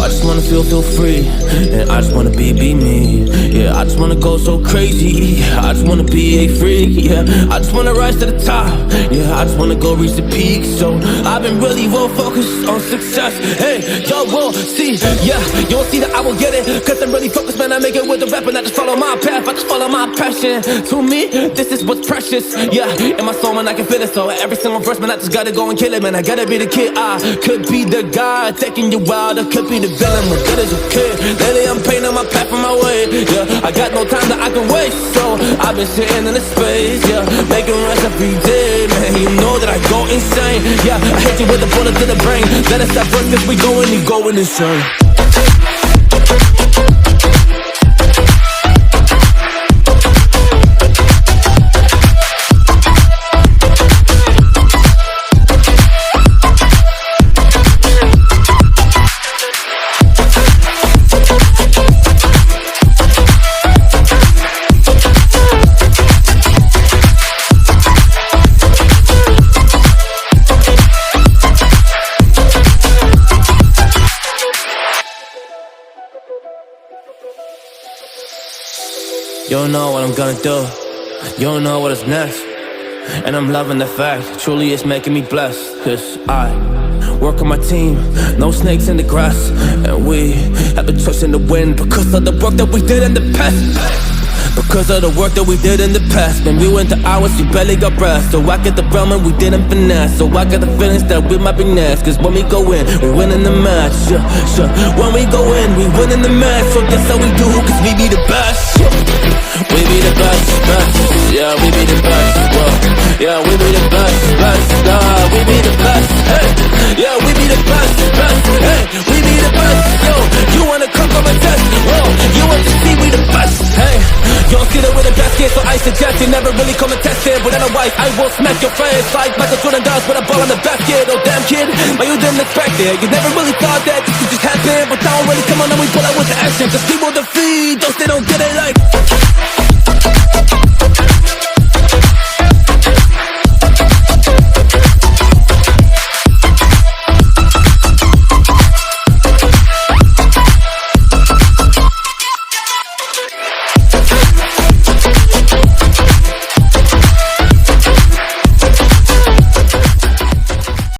I just wanna feel free, and I just wanna be me. Yeah, I just wanna go so crazy. I just wanna be a freak. Yeah, I just wanna rise to the top. Yeah, I just wanna go reach the peak. So I've been really well focused on success. Hey, y'all will see. Yeah, you'll see that I will get it. Cause I'm really focused, man. I make it with the rap and I just follow my path. I just follow my passion. To me, this is what's precious. Yeah, in my soul, man, I can feel it. So every single verse, man, I just gotta go and kill it, man. I gotta be the kid. I could be the guy taking you wild. I could be the villain, but good as a kid. Lately I'm painting my path on my way. Yeah, I got no time that I can waste. So I've been sitting in the space. Yeah, making runs every day, man. You know that I go insane. Yeah, I hit you with a bullet to the brain. Let us stop first, cause we going insane. You don't know what I'm gonna do. You don't know what is next. And I'm loving the fact, truly it's making me blessed. Cause I work on my team, no snakes in the grass. And we have a trust in the wind because of the work that we did in the past. Because of the work that we did in the past. When we went to hours, we barely got breath. So I get the realm and we didn't finesse. So I got the feelings that we might be next. Cause when we go in, we win in the match. Yeah. When we go in, we win in the match. So that's how we do, cause we be the best. We be the best, best. Yeah, we be the best. Whoa. Yeah, we be the best, best. We be the best. Hey. Yeah, we be the best, best. Hey, we be the best. Yo, you wanna come from a test? Whoa, you want to see we the best. Hey, you don't see that we're the best kid, so I suggest you never really come and test it. But otherwise, I will smack your face like Michael Jordan does with a ball on the basket. Oh damn kid, but you didn't expect it. You never really thought that this could just happen. But now really come on and we pull out with the action. Cause people defeat those they don't get it like.